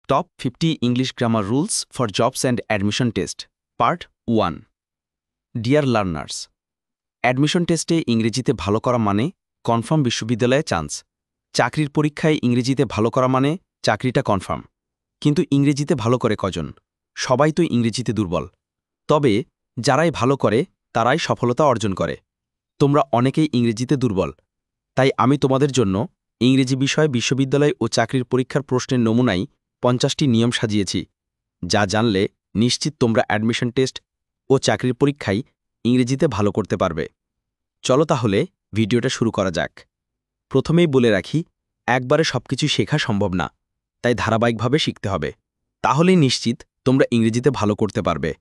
Top 50 English Grammar Rules for Jobs and Admission Test Part 1 Dear Learners, admission টেস্টে ইংরেজিতে ভালো করা মানে কনফার্ম বিশ্ববিদ্যালয়ে চান্স। চাকরির পরীক্ষায় ইংরেজিতে ভালো করা মানে চাকরিটা কনফার্ম। কিন্তু ইংরেজিতে ভালো করে কজন? সবাই তো ইংরেজিতে দুর্বল। তবে যারাই ভালো করে তারাই সফলতা অর্জন করে। তোমরা অনেকেই ইংরেজিতে দুর্বল, তাই আমি তোমাদের জন্য ইংরেজি বিষয়ে বিশ্ববিদ্যালয় ও চাকরির পরীক্ষার প্রশ্নের নমুনায় 50টি নিয়ম সাজিয়েছি, যা জানলে নিশ্চিত তোমরা অ্যাডমিশন টেস্ট ও চাকরির পরীক্ষায় ইংরেজিতে ভালো করতে পারবে। চলো তাহলে ভিডিওটা শুরু করা যাক। প্রথমেই বলে রাখি, একবারে সবকিছু শেখা সম্ভব না, তাই ধারাবাহিকভাবে শিখতে হবে। তাহলেই নিশ্চিত তোমরা ইংরেজিতে ভালো করতে পারবে।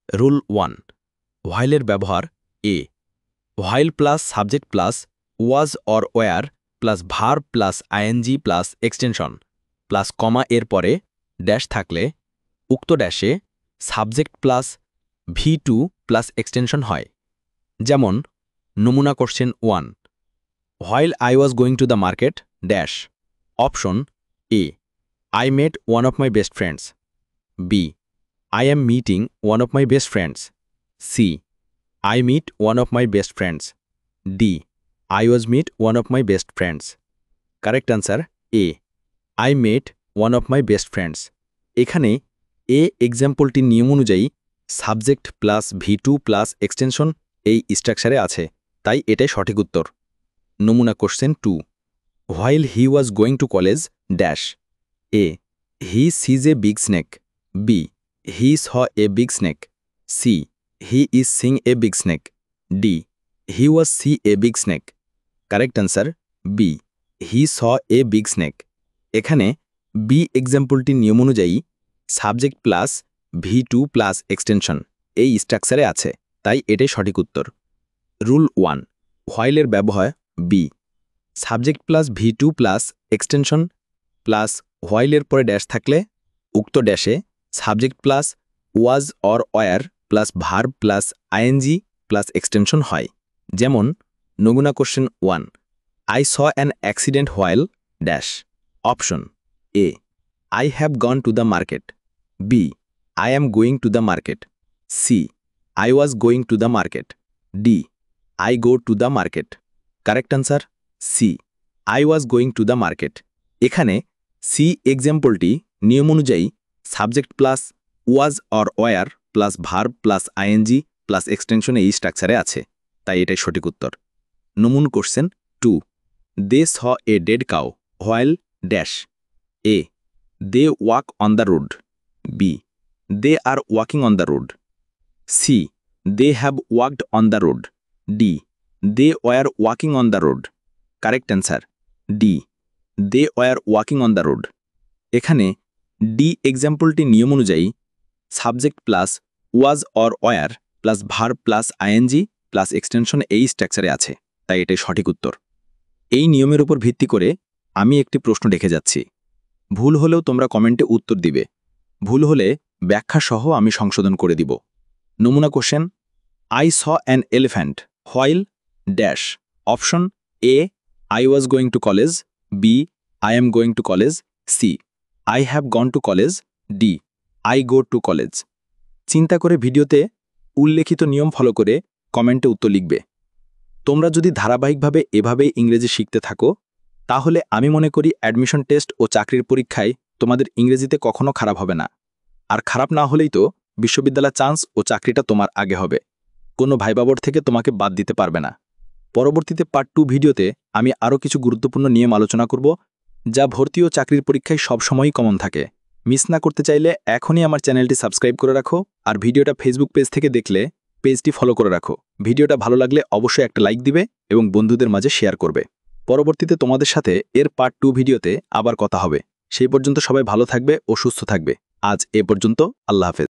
রুল 1, হোয়াইলের ব্যবহার। A, while plus subject plus was or were plus verb plus ING plus extension plus comma এর পরে ড্যাশ থাকলে উক্ত ড্যাশে subject plus V2 plus extension হয়। যেমন নমুনা question 1, while I was going to the market dash. Option A, I met one of my best friends. B, I am meeting one of my best friends. C, I meet one of my best friends. D, I was meet one of my best friends. Correct answer A, I met one of my best friends. এখানে এ এক্সাম্পলটির নিয়ম অনুযায়ী subject plus V2 plus extension এই স্ট্রাকচারে আছে, তাই এটাই সঠিক উত্তর। নমুনা question 2, while he was going to college dash. A, he sees a big snake. B, he saw a big snake. C, he is seeing a big snake. D, he was see a big snake. Correct answer B, he saw a big snake. এখানে B এক্সাম্পলটির নিয়ম অনুযায়ী subject plus V2 plus extension এই স্ট্রাকচারে আছে, তাই এটাই সঠিক উত্তর। রুল 1, হোয়াইলের ব্যবহার। B, subject plus V2 plus extension plus হোয়াইলের পরে ড্যাশ থাকলে উক্ত ড্যাশে subject plus was or were plus verb plus ING plus extension হয়। যেমন নমুনা question 1, I saw an accident while dash. Option A, I have gone to the market. B, I am going to the market. C, I was going to the market. D, I go to the market. Correct answer C, I was going to the market. এখানে C এক্সাম্পলটি নিয়ম অনুযায়ী subject plus was or were plus verb plus ING plus extension এই স্ট্রাকচারে আছে, তাই এটাই সঠিক উত্তর। নমুনা question 2, they saw a dead cow while dash. A, they walk on the road. B, they are walking on the road. C, they have walked on the road. D, they were walking on the road. Correct answer D, they were walking on the road. এখানে D এক্সাম্পলটির নিয়ম অনুযায়ী subject plus was or were plus verb plus ING plus extension এই স্ট্রাকচারে আছে, তাই এটাই সঠিক উত্তর। এই নিয়মের উপর ভিত্তি করে আমি একটি প্রশ্ন রেখে যাচ্ছি। ভুল হলেও তোমরা কমেন্টে উত্তর দিবে, ভুল হলে ব্যাখ্যা সহ আমি সংশোধন করে দিব। নমুনা question, I saw an elephant while dash. Option A, I was going to college. B, I am going to college. C, I have gone to college. D, I go to college. চিন্তা করে ভিডিওতে উল্লেখিত নিয়ম follow করে কমেন্টে উত্তর লিখবে। তোমরা যদি ধারাবাহিকভাবে এভাবে ইংরেজি শিখতে থাকো, তাহলে আমি মনে করি অ্যাডমিশন টেস্ট ও চাকরির পরীক্ষায় তোমাদের ইংরেজিতে কখনো খারাপ হবে না। আর খারাপ না হলেই তো বিশ্ববিদ্যালয় চান্স ও চাকরিটা তোমার আগে হবে। কোনো ভাইবাবর থেকে তোমাকে বাদ দিতে পারবে না। পরবর্তীতে পার্ট 2 ভিডিওতে আমি আরও কিছু গুরুত্বপূর্ণ নিয়ম আলোচনা করব, যা ভর্তি ও চাকরির পরীক্ষায় সবসময়ই কমন থাকে। মিস না করতে চাইলে এখনই আমার চ্যানেলটি সাবস্ক্রাইব করে রাখো, আর ভিডিওটা ফেসবুক পেজ থেকে দেখলে পেজটি ফলো করে রাখো। ভিডিওটা ভালো লাগলে অবশ্যই একটা লাইক দিবে এবং বন্ধুদের মাঝে শেয়ার করবে। পরবর্তীতে তোমাদের সাথে এর পার্ট 2 ভিডিওতে আবার কথা হবে। সেই পর্যন্ত সবাই ভালো থাকবে ও সুস্থ থাকবে। আজ এ পর্যন্ত, আল্লাহ হাফেজ।